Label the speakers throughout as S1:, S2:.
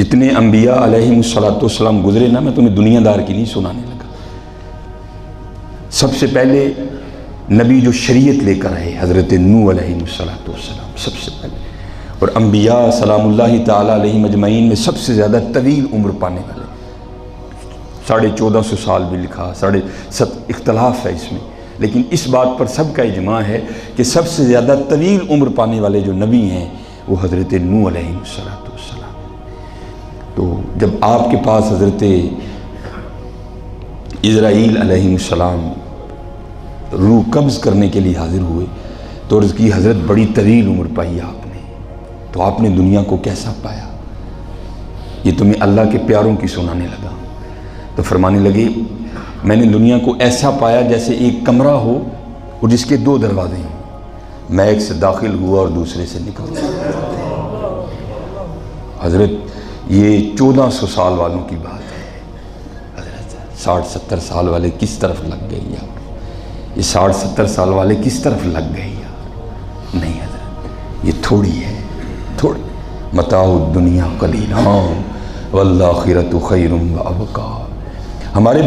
S1: جتنے انبیاء علیہم السلام گزرے نا، میں تمہیں دنیا دار کی نہیں سنانے لگا۔ سب سے پہلے نبی جو شریعت لے کر آئے حضرت نوح علیہ السلام سب سے پہلے، اور انبیاء سلام اللہ تعالیٰ علیہم اجمعین میں سب سے زیادہ طویل عمر پانے والے، 1450 سال بھی لکھا، اختلاف ہے اس میں، لیکن اس بات پر سب کا اجماع ہے کہ سب سے زیادہ طویل عمر پانے والے جو نبی ہیں وہ حضرت نوح علیہ السلام۔ تو جب آپ کے پاس حضرت اسرائیل علیہ السلام روح قبض کرنے کے لیے حاضر ہوئے تو عرض کی حضرت بڑی طویل عمر پائی آپ نے، تو آپ نے دنیا کو کیسا پایا؟ یہ تمہیں اللہ کے پیاروں کی سنانے لگا۔ تو فرمانے لگے میں نے دنیا کو ایسا پایا جیسے ایک کمرہ ہو اور جس کے 2 دروازے ہیں، میں ایک سے داخل ہوا اور دوسرے سے نکل گیا۔ حضرت یہ 1400 سال والوں کی بات ہے، حضرت 60-70 سال والے کس طرف لگ گئے یار؟ یہ 60-70 سال والے کس طرف لگ گئے یار؟ نہیں حضرت، یہ تھوڑی ہے، تھوڑی متاع الدنیا قلیل والآخرۃ خیر وابقیٰ۔ ہمارے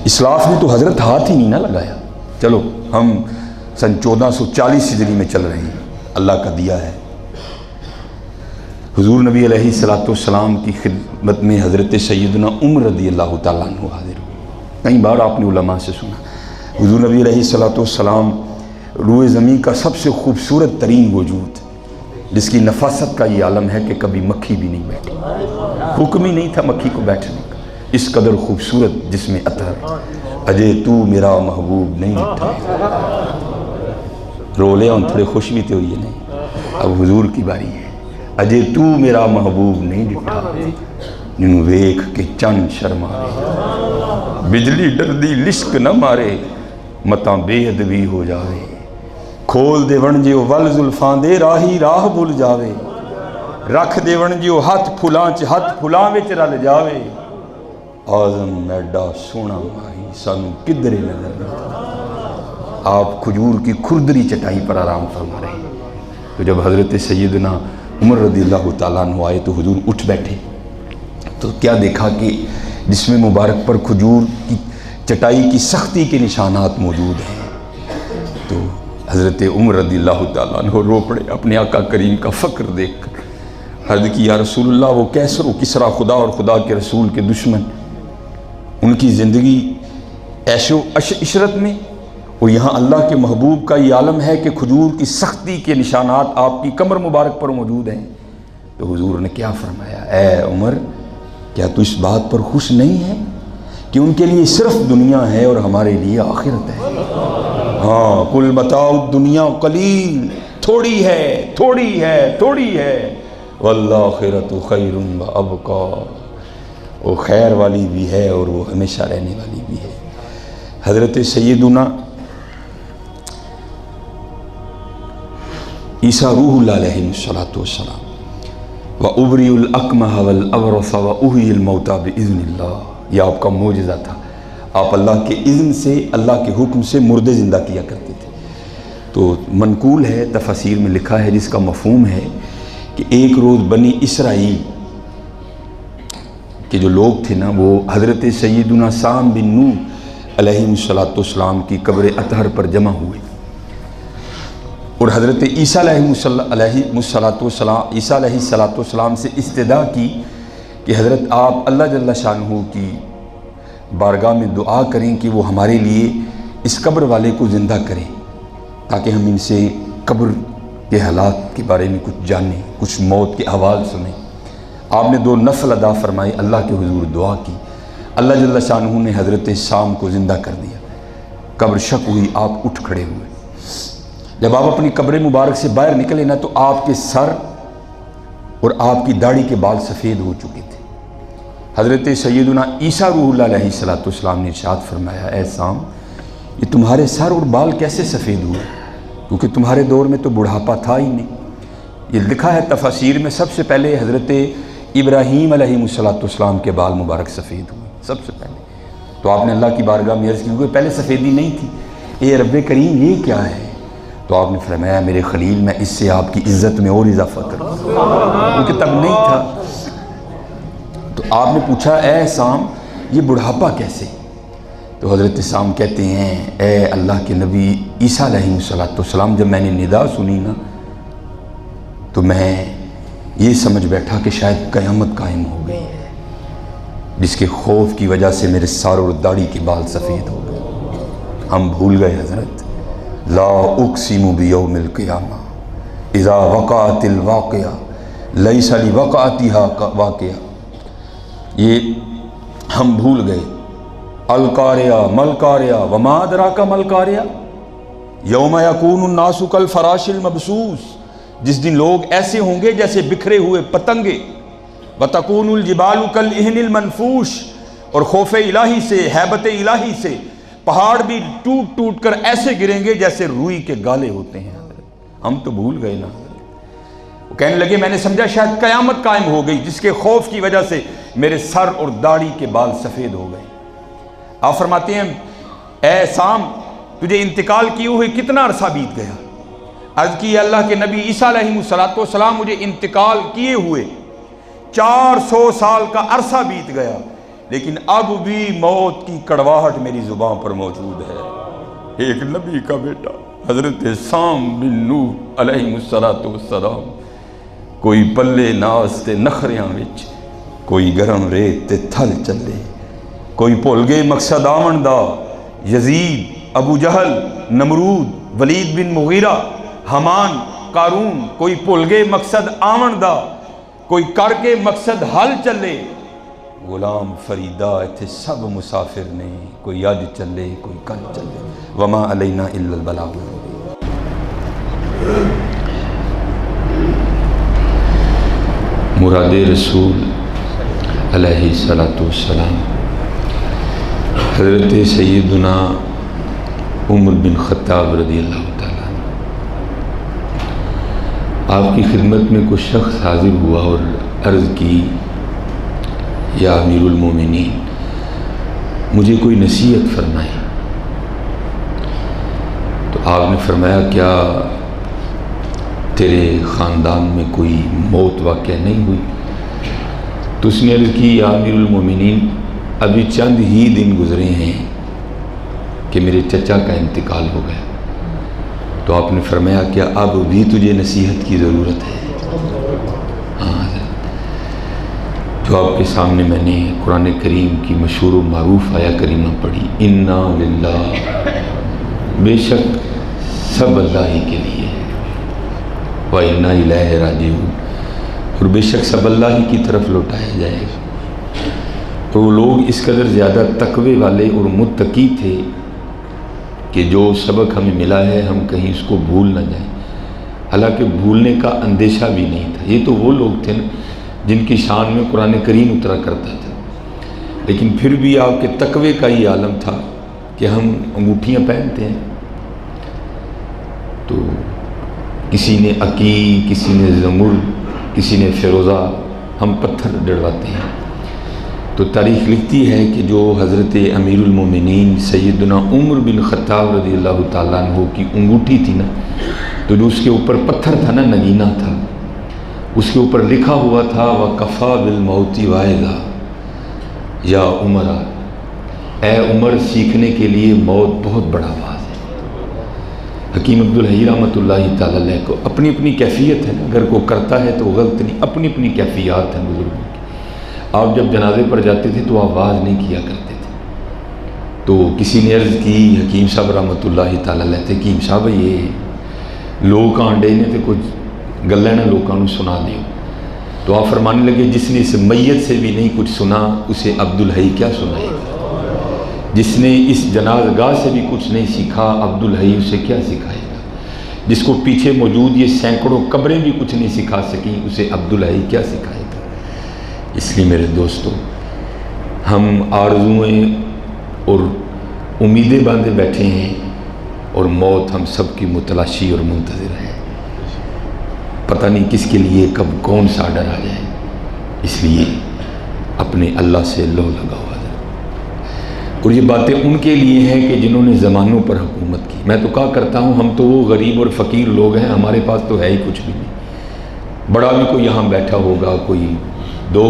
S1: اسلاف نے تو حضرت ہاتھ ہی نہیں نہ لگایا۔ چلو ہم سن 1440 ہجری میں چل رہے ہیں، اللہ کا دیا ہے۔ حضور نبی علیہ السلام کی خدمت میں حضرت سیدنا عمر رضی اللہ تعالیٰ عنہ حاضر ہوئے۔ کئی بار آپ نے علماء سے سنا، حضور نبی علیہ السلام روئے زمین کا سب سے خوبصورت ترین وجود، جس کی نفاست کا یہ عالم ہے کہ کبھی مکھی بھی نہیں بیٹھی، حکم ہی نہیں تھا مکھی کو بیٹھنے کا، اس قدر خوبصورت جس میں عطر، اجے تو میرا محبوب نہیں ڈٹھا۔ رو لے ہوں تھوڑے خوش بھی تھے ہوئی نہیں، اب حضور کی باری ہے۔ اجے تو میرا محبوب نہیں ڈٹھا، جنوں ویکھ کے چن شرماوے، بجلی ڈردی لشک نہ مارے، متاں بے ادبی ہو جاوے، کھول دے ونجے ول زلفاں دے راہی راہ بھول جاوے، رکھ دے ونجے ہاتھ پھلاں چ ہاتھ پھلاں وچ رل جاوے، آزم میڈا سونا ماہی سانو کدھرے نظر نہیں۔ آپ کھجور کی کھردری چٹائی پر آرام فرما رہے ہیں۔ تو جب حضرت سیدنا عمر رضی اللہ تعالیٰ عنہ آئے تو حضور اٹھ بیٹھے، تو کیا دیکھا کہ جسم مبارک پر کھجور کی چٹائی کی سختی کے نشانات موجود ہیں۔ تو حضرت عمر رضی اللہ تعالیٰ عنہ رو پڑے اپنے آقا کریم کا فقر دیکھ کر، عرض کی یا رسول اللہ، وہ کیسر و کسرا خدا اور خدا کے رسول کے دشمن، ان کی زندگی عیش و عشرت میں، اور یہاں اللہ کے محبوب کا یہ عالم ہے کہ کھجور کی سختی کے نشانات آپ کی کمر مبارک پر موجود ہیں۔ تو حضور نے کیا فرمایا، اے عمر، کیا تو اس بات پر خوش نہیں ہے کہ ان کے لیے صرف دنیا ہے اور ہمارے لیے آخرت ہے؟ ہاں، کل متاع الدنیا قلیل، تھوڑی ہے، تھوڑی ہے، تھوڑی ہے، والآخرۃ خیر وابقیٰ، وہ خیر والی بھی ہے اور وہ ہمیشہ رہنے والی بھی ہے۔ حضرت سیدنا عیسیٰ روح اللہ علیہ السلام وَأُبْرِئُ الْأَكْمَحَ وَالْأَبْرَصَ وَأُحْيِي الْمَوْتَىٰ بِإِذْنِ اللَّهِ، یہ آپ کا معجزہ تھا، آپ اللہ کے اذن سے، اللہ کے حکم سے مردے زندہ کیا کرتے تھے۔ تو منقول ہے، تفاسیر میں لکھا ہے، جس کا مفہوم ہے کہ ایک روز بنی اسرائیل کے جو لوگ تھے نا، وہ حضرت سیدنا سام بن نوح علیہ السلام کی قبر اطہر پر جمع ہوئے، اور حضرت عیسیٰ علیہ السلام سے استدعا کی کہ حضرت آپ اللہ جل شانہ کی بارگاہ میں دعا کریں کہ وہ ہمارے لیے اس قبر والے کو زندہ کریں، تاکہ ہم ان سے قبر کے حالات کے بارے میں کچھ جانیں، کچھ موت کے احوال سنیں۔ آپ نے 2 نفل ادا فرمائے، اللہ کے حضور دعا کی، اللہ جل شانہ نے حضرت سام کو زندہ کر دیا، قبر شق ہوئی، آپ اٹھ کھڑے ہوئے۔ جب آپ اپنی قبر مبارک سے باہر نکلے نا، تو آپ کے سر اور آپ کی داڑھی کے بال سفید ہو چکے تھے۔ حضرت سیدنا عیسیٰ روح اللہ علیہ السلام نے ارشاد فرمایا، اے سام، یہ تمہارے سر اور بال کیسے سفید ہوئے؟ کیونکہ تمہارے دور میں تو بڑھاپا تھا ہی نہیں۔ یہ لکھا ہے تفاسیر میں، سب سے پہلے حضرت ابراہیم علیہ السلام کے بال مبارک سفید ہوئے سب سے پہلے۔ تو آپ نے اللہ کی بارگاہ میں عرض کی، کیونکہ پہلے سفیدی نہیں تھی، اے رب کریم یہ کیا ہے؟ تو آپ نے فرمایا، میرے خلیل، میں اس سے آپ کی عزت میں اور اضافہ کروں، کیونکہ تب نہیں تھا۔ تو آپ نے پوچھا اے سام یہ بڑھاپا کیسے؟ تو حضرت سام کہتے ہیں اے اللہ کے نبی عیسیٰ علیہ السلام جب میں نے ندا سنی نا تو میں یہ سمجھ بیٹھا کہ شاید قیامت قائم ہو گئی ہے، جس کے خوف کی وجہ سے میرے سار اور داڑھی کے بال سفید ہو گئے۔ ہم بھول گئے حضرت، لا اقسم بیوم القیامہ اذا وقعت الواقعہ لیس لوقعتها واقعہ، یہ ہم بھول گئے۔ القاریہ ملقاریہ وما ادراک ملقاریہ یوم یکون الناس کالفراش المبثوث، جس دن لوگ ایسے ہوں گے جیسے بکھرے ہوئے پتنگے، وتکون الجبال کالعہن المنفوش، اور خوف الہی سے ہیبت الہی سے پہاڑ بھی ٹوٹ ٹوٹ کر ایسے گریں گے جیسے روئی کے گالے ہوتے ہیں۔ ہم تو بھول گئے نا۔ وہ کہنے لگے میں نے سمجھا شاید قیامت قائم ہو گئی، جس کے خوف کی وجہ سے میرے سر اور داڑھی کے بال سفید ہو گئے۔ آپ فرماتے ہیں اے سام تجھے انتقال کیے ہوئے کتنا عرصہ بیت گیا؟ عرض کی اللہ کے نبی عیسیٰ علیہ السلام مجھے انتقال کیے ہوئے 400 سال کا عرصہ بیت گیا، لیکن اب بھی موت کی کڑواہٹ میری زبان پر موجود ہے۔ ایک نبی کا بیٹا حضرت سام بن نوح علیہ السلام، کوئی پلے ناس تے نخریاں وچ، کوئی گرم ریت تے تھل چلے، کوئی بھول گئے مقصد آمن دا، یزید، ابو جہل، نمرود، ولید بن مغیرہ، حمان، قارون، کوئی بھول گئے مقصد آمن دا، کوئی کر کے مقصد حل چلے، غلام فریدہ اتھے سب مسافر نے، کوئی اج چلے کوئی کل چلے، وما علینا الا البلاغ۔ مراد رسول علیہ السلام حضرت سیدنا عمر بن خطاب رضی اللہ تعالیٰ عنہ، آپ کی خدمت میں کچھ شخص حاضر ہوا اور عرض کی یا امیر المومنین مجھے کوئی نصیحت فرمائے۔ تو آپ نے فرمایا کیا تیرے خاندان میں کوئی موت واقع نہیں ہوئی؟ تو اس نے عرض کی یا امیر المومنین ابھی چند ہی دن گزرے ہیں کہ میرے چچا کا انتقال ہو گیا۔ تو آپ نے فرمایا کیا اب بھی تجھے نصیحت کی ضرورت ہے؟ ہاں، جو آپ کے سامنے میں نے قرآن کریم کی مشہور و معروف آیہ کریمہ پڑھی، انا للہ، بے شک سب اللہ ہی کے لیے، وَإِنَّا إِلَيْهِ رَاجِعُونَ، اور بے شک سب اللہ ہی کی طرف لوٹایا جائے گا۔ اور وہ لوگ اس قدر زیادہ تقوی والے اور متقی تھے کہ جو سبق ہمیں ملا ہے ہم کہیں اس کو بھول نہ جائیں، حالانکہ بھولنے کا اندیشہ بھی نہیں تھا۔ یہ تو وہ لوگ تھے نا جن کی شان میں قرآن کریم اترا کرتا تھا، لیکن پھر بھی آپ کے تقوی کا یہ عالم تھا کہ ہم انگوٹھیاں پہنتے ہیں، تو کسی نے عقیق، کسی نے زمرد، کسی نے فیروزہ، ہم پتھر ڈڑواتے ہیں۔ تو تاریخ لکھتی ہے کہ جو حضرت امیر المومنین سیدنا عمر بن خطاب رضی اللہ تعالیٰ عنہ کی انگوٹھی تھی نا، تو جو اس کے اوپر پتھر تھا نا، نگینہ تھا، اس کے اوپر لکھا ہوا تھا وَقَفَا بِالْمَوْتِ وَائِذَا یا عمر، اے عمر سیکھنے کے لیے موت بہت بڑا باز ہے۔ حکیم عبدالحی رحمۃ اللہ تعالیٰ علیہ کو اپنی اپنی کیفیت ہے، اگر کوئی کرتا ہے تو غلط نہیں، اپنی اپنی کیفیات ہیں بزرگوں کی۔ آپ جب جنازے پر جاتے تھے تو آواز نہیں کیا کرتے تھے، تو کسی نے عرض کی حکیم صاحب رحمۃ اللہ تعالیٰ علیہ تھے، حکیم صاحب یہ لوگ آنڈے نے تو کچھ گلیں نہ لوگوں کو سنا دیو۔ تو آپ فرمانے لگے جس نے اس میت سے بھی نہیں کچھ سنا اسے عبدالحی کیا سنائے گا، جس نے اس جنازگاہ سے بھی کچھ نہیں سیکھا عبدالحی اسے کیا سکھائے گا، جس کو پیچھے موجود یہ سینکڑوں قبریں بھی کچھ نہیں سکھا سکیں اسے عبدالحی کیا سکھائے گا۔ اس لیے میرے دوستو، ہم آرزوئیں اور امیدیں باندھے بیٹھے ہیں اور موت ہم سب کی متلاشی اور منتظر ہے، پتہ نہیں کس کے لیے کب کون سا ڈر آ جائے، اس لیے اپنے اللہ سے لو لگا ہوا ہے۔ اور یہ باتیں ان کے لیے ہیں کہ جنہوں نے زمانوں پر حکومت کی۔ میں تو کہا کرتا ہوں ہم تو وہ غریب اور فقیر لوگ ہیں، ہمارے پاس تو ہے ہی کچھ بھی نہیں۔ بڑا بھی کوئی یہاں بیٹھا ہوگا، کوئی 2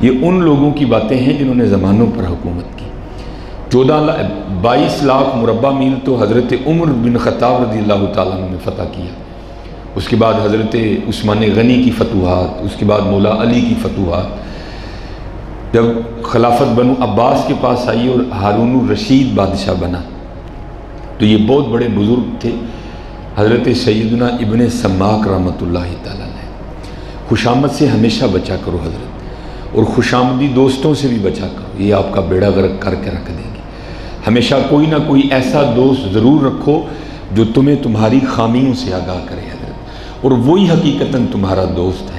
S1: یہ ان لوگوں کی باتیں ہیں جنہوں نے زمانوں پر حکومت کی۔ 22 لاکھ مربع میل تو حضرت عمر بن خطاب رضی اللہ تعالیٰ عنہ نے فتح کیا۔ اس کے بعد حضرت عثمان غنی کی فتوحات، اس کے بعد مولا علی کی فتوحات۔ جب خلافت بنو عباس کے پاس آئی اور ہارون الرشید بادشاہ بنا تو یہ بہت بڑے بزرگ تھے، حضرت سیدنا ابن سماک رحمۃ اللہ تعالیٰ نے۔ خوشامد سے ہمیشہ بچا کرو حضرت، اور خوشامدی دوستوں سے بھی بچا کرو، یہ آپ کا بیڑا غرق کر کے رکھ دیں گے۔ ہمیشہ کوئی نہ کوئی ایسا دوست ضرور رکھو جو تمہیں تمہاری خامیوں سے آگاہ کرے حضرت، اور وہی حقیقتاً تمہارا دوست ہے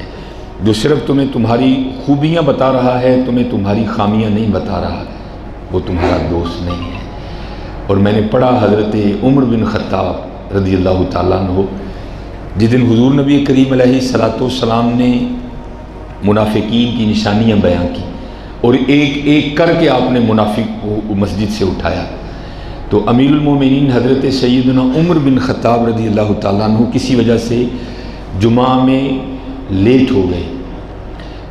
S1: جو صرف تمہیں تمہاری خوبیاں بتا رہا ہے، تمہیں تمہاری خامیاں نہیں بتا رہا، وہ تمہارا دوست نہیں ہے۔ اور میں نے پڑھا حضرت عمر بن خطاب رضی اللہ تعالیٰ عنہ جس دن حضور نبی کریم علیہ الصلوۃ والسلام نے منافقین کی نشانیاں بیان کی اور ایک ایک کر کے آپ نے منافق کو مسجد سے اٹھایا، تو امیر المومنین حضرت سیدنا عمر بن خطاب رضی اللہ تعالیٰ عنہ کسی وجہ سے جمعہ میں لیٹ ہو گئے۔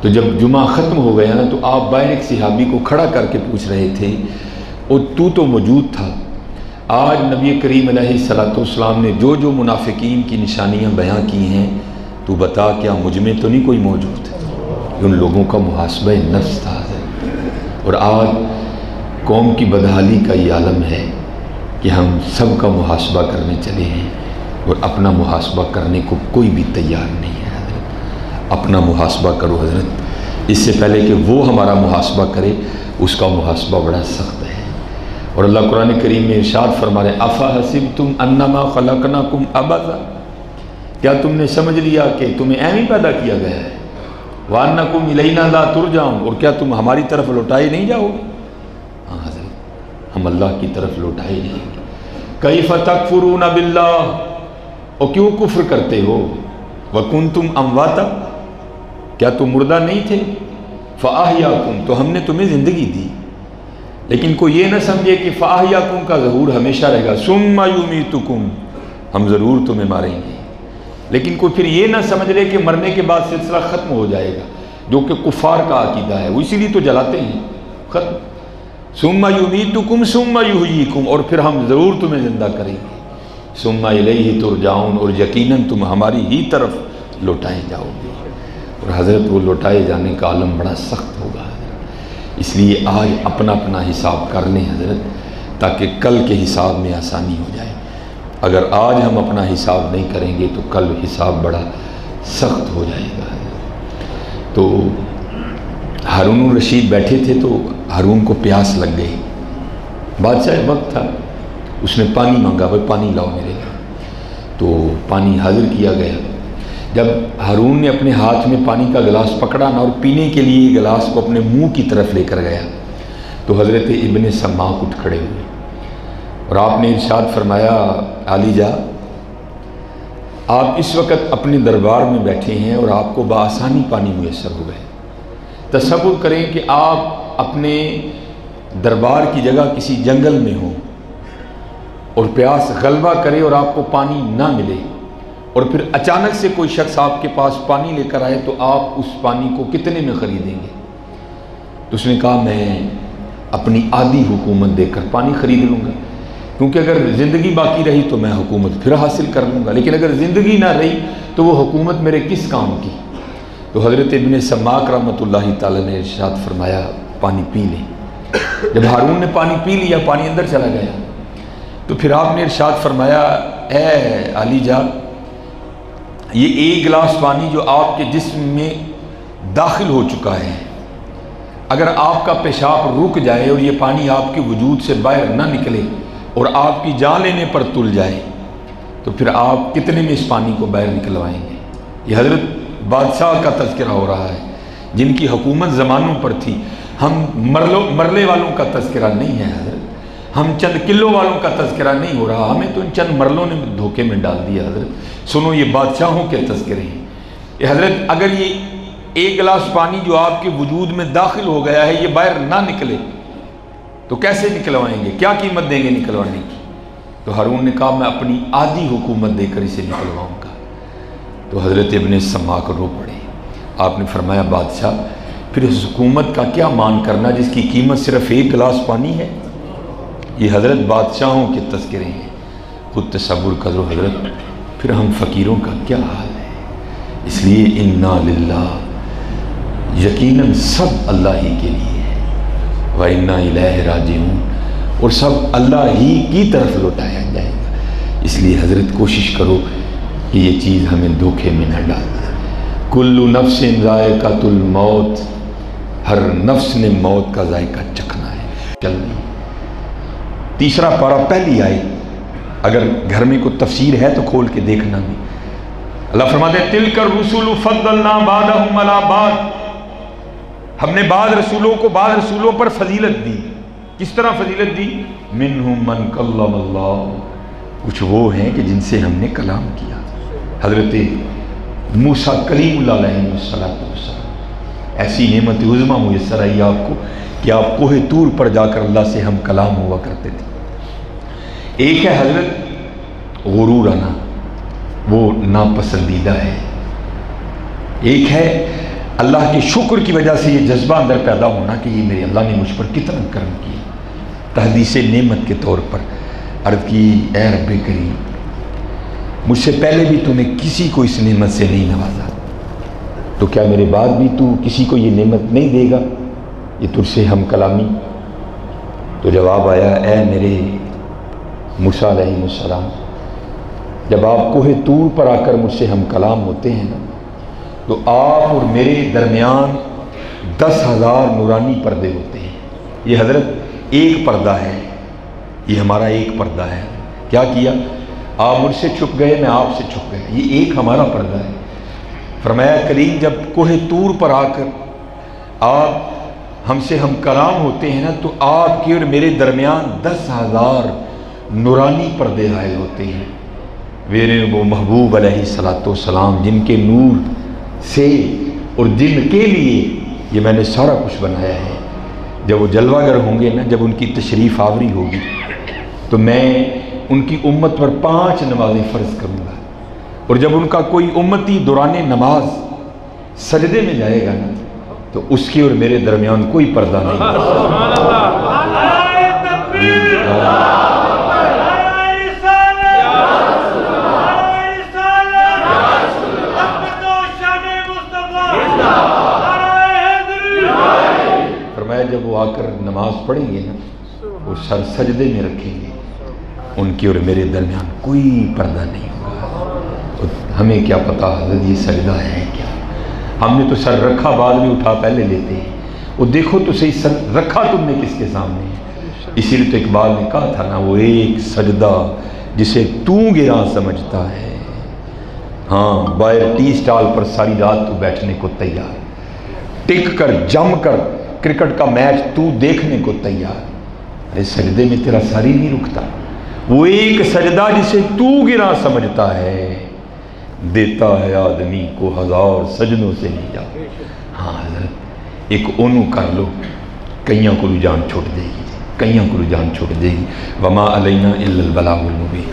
S1: تو جب جمعہ ختم ہو گیا نا تو آپ باہر ایک صحابی کو کھڑا کر کے پوچھ رہے تھے، اور تو موجود تھا، آج نبی کریم علیہ الصلوۃ والسلام نے جو جو منافقین کی نشانیاں بیان کی ہیں تو بتا کیا مجھ میں تو نہیں کوئی موجود؟ ان لوگوں کا محاسبہ نفس تھا، اور آج قوم کی بدحالی کا یہ عالم ہے کہ ہم سب کا محاسبہ کرنے چلے ہیں اور اپنا محاسبہ کرنے کو کوئی بھی تیار نہیں ہے حضرت۔ اپنا محاسبہ کرو حضرت، اس سے پہلے کہ وہ ہمارا محاسبہ کرے، اس کا محاسبہ بڑا سخت ہے۔ اور اللہ قرآن کریم میں ارشاد فرما رہے افحسبتم انما خلقناکم عبثا، کیا تم نے سمجھ لیا کہ تمہیں ایویں پیدا کیا گیا ہے، وانکم الینا لا ترجعون، اور کیا تم ہماری طرف لوٹائے نہیں جاؤ گے؟ ہاں حضرت، ہم اللہ کی طرف لوٹائے جائیں گے۔ کیف تکفرون باللہ، اور کیوں کفر کرتے ہو؟ وکنتم امواتا، کیا تم مردہ نہیں تھے؟ فاحیاکم، تو ہم نے تمہیں زندگی دی۔ لیکن کوئی یہ نہ سمجھے کہ فاحیاکم کا ظہور ہمیشہ رہے گا، ثم یمیتکم، ہم ضرور تمہیں ماریں گے۔ لیکن کوئی پھر یہ نہ سمجھ لے کہ مرنے کے بعد سلسلہ ختم ہو جائے گا، جو کہ کفار کا عقیدہ ہے، وہ اسی لیے تو جلاتے ہیں، ختم۔ ثم یمیتکم ثم یحییکم، اور پھر ہم ضرور تمہیں زندہ کریں گے۔ ثم الیہ ترجعون، اور یقیناً تم ہماری ہی طرف لوٹائے جاؤ گے۔ اور حضرت وہ لوٹائے جانے کا عالم بڑا سخت ہوگا، اس لیے آج اپنا اپنا حساب کر لیں حضرت، تاکہ کل کے حساب میں آسانی ہو جائے۔ اگر آج ہم اپنا حساب نہیں کریں گے تو کل حساب بڑا سخت ہو جائے گا۔ تو ہارون الرشید بیٹھے تھے تو ہارون کو پیاس لگ گئی، بادشاہ وقت تھا، اس نے پانی مانگا، بھائی پانی لاؤ میرے لیے، تو پانی حاضر کیا گیا۔ جب ہارون نے اپنے ہاتھ میں پانی کا گلاس پکڑا نا اور پینے کے لیے گلاس کو اپنے منہ کی طرف لے کر گیا تو حضرت ابن سماک اٹھ کھڑے ہوئے اور آپ نے ارشاد فرمایا، علی جا، آپ اس وقت اپنے دربار میں بیٹھے ہیں اور آپ کو بآسانی پانی میسر ہو گئے۔ تصور کریں کہ آپ اپنے دربار کی جگہ کسی جنگل میں ہوں اور پیاس غلبہ کرے اور آپ کو پانی نہ ملے، اور پھر اچانک سے کوئی شخص آپ کے پاس پانی لے کر آئے تو آپ اس پانی کو کتنے میں خریدیں گے؟ تو اس نے کہا میں اپنی آدھی حکومت دے کر پانی خرید لوں گا، کیونکہ اگر زندگی باقی رہی تو میں حکومت پھر حاصل کر لوں گا، لیکن اگر زندگی نہ رہی تو وہ حکومت میرے کس کام کی؟ تو حضرت ابن سماک رحمۃ اللہ تعالی نے ارشاد فرمایا، پانی پی لیں۔ جب ہارون نے پانی پی لیا، پانی اندر چلا گیا، تو پھر آپ نے ارشاد فرمایا، اے علی جا، یہ ایک گلاس پانی جو آپ کے جسم میں داخل ہو چکا ہے، اگر آپ کا پیشاب رک جائے اور یہ پانی آپ کے وجود سے باہر نہ نکلے اور آپ کی جان لینے پر تل جائے تو پھر آپ کتنے میں اس پانی کو باہر نکلوائیں گے؟ یہ حضرت بادشاہ کا تذکرہ ہو رہا ہے جن کی حکومت زمانوں پر تھی۔ ہم مرلے والوں کا تذکرہ نہیں ہے حضرت، ہم چند کلوں والوں کا تذکرہ نہیں ہو رہا، ہمیں تو ان چند مرلوں نے دھوکے میں ڈال دیا حضرت۔ سنو، یہ بادشاہوں کے تذکرے ہیں۔ یہ حضرت اگر یہ ایک گلاس پانی جو آپ کے وجود میں داخل ہو گیا ہے یہ باہر نہ نکلے تو کیسے نکلوائیں گے؟ کیا قیمت دیں گے نکلوانے کی؟ تو ہارون نے کہا میں اپنی آدھی حکومت دے کر اسے نکلواؤں گا۔ تو حضرت ابن سماک رو پڑے. آپ نے فرمایا بادشاہ پھر اس حکومت کا کیا مان کرنا جس کی قیمت صرف ایک گلاس پانی ہے. یہ حضرت بادشاہوں کے تذکرے ہیں. خود تصور کرو حضرت پھر ہم فقیروں کا کیا حال ہے. اس لیے انا للہ یقیناً سب اللہ ہی کے لیے ہے وَإِنَّا إِلَيْهِ رَاجِعُونَ اور سب اللہ ہی کی طرف لوٹایا جائے گا. اس لیے حضرت کوشش کرو کہ یہ چیز ہمیں دھوکے میں نہ ڈال دے. کل نفس ذائقۃ الموت ہر نفس نے موت کا ذائقہ چکھنا ہے. چلنی تیسرا پارہ پہلی آیت اگر گھر میں کوئی تفسیر ہے تو کھول کے دیکھنا بھی. اللہ فرماتے ہیں تلک الرسل فضلنا بعضهم علی بعض ہم نے بعض رسولوں کو بعض رسولوں پر فضیلت دی. کس طرح فضیلت دی؟ منہم من کلم اللہ کچھ وہ ہیں کہ جن سے ہم نے کلام کیا. حضرت موسیٰ کلیم اللہ علیہ السلام ایسی نعمت عظمہ میسر آئی آپ کو کہ آپ کوہ طور پر جا کر اللہ سے ہم کلام ہوا کرتے تھے. ایک ہے حضرت غرور آنا وہ ناپسندیدہ ہے. ایک ہے اللہ کے شکر کی وجہ سے یہ جذبہ اندر پیدا ہونا کہ یہ میرے اللہ نے مجھ پر کتنا کرم کیا. تحدیث نعمت کے طور پر عرض کی اے رب کریم مجھ سے پہلے بھی تو نے کسی کو اس نعمت سے نہیں نوازا تو کیا میرے بعد بھی تو کسی کو یہ نعمت نہیں دے گا. یہ تجھ سے ہم کلامی. تو جواب آیا اے میرے موسیٰ علیہ السلام جب آپ کوہ طور پر آ کر مجھ سے ہم کلام ہوتے ہیں نا تو آپ اور میرے درمیان 10,000 نورانی پردے ہوتے ہیں. یہ حضرت ایک پردہ ہے. یہ ہمارا ایک پردہ ہے. کیا کیا؟ آپ مجھ سے چھپ گئے میں آپ سے چھپ گئے. یہ ایک ہمارا پردہ ہے. فرمایا کریم جب کوہ طور پر آ کر آپ ہم سے ہم کلام ہوتے ہیں نا تو آپ کے اور میرے درمیان 10,000 نورانی پردے حائل ہوتے ہیں. میرے وہ محبوب علیہ السلام جن کے نور سے اور جن کے لیے یہ میں نے سارا کچھ بنایا ہے. جب وہ جلوہ گر ہوں گے نا جب ان کی تشریف آوری ہوگی تو میں ان کی امت پر 5 نمازیں فرض کروں گا اور جب ان کا کوئی امتی دوران نماز سجدے میں جائے گا نا تو اس کے اور میرے درمیان کوئی پردہ نہیں. فرمایا جب وہ آ کر نماز پڑھیں گے نا وہ سر سجدے میں رکھیں گے ان کے اور میرے درمیان کوئی پردہ نہیں ہوگا. ہمیں کیا پتا حضرت یہ سجدہ ہے کیا. ہم نے تو سر رکھا بعد میں اٹھا پہلے لیتے ہیں. وہ دیکھو تو صحیح سر رکھا تم نے کس کے سامنے. اسی لیے تو اقبال نے کہا تھا نا وہ ایک سجدہ جسے تو گراں سمجھتا ہے. ہاں باہر ٹی سٹال پر ساری رات تو بیٹھنے کو تیار ٹک کر جم کر کرکٹ کا میچ تو دیکھنے کو تیار. ارے سجدے میں تیرا سر ہی نہیں رکتا. وہ ایک سجدہ جسے تو گراں سمجھتا ہے دیتا ہے آدمی کو 1000 سجدوں سے نہیں جا. ہاں حضرت ایک اونو کر لو کئیاں کو جان چھوٹ دے گی. کئیاں کو جان چھوٹ دے گی. وما علینا الا البلاغ المبین.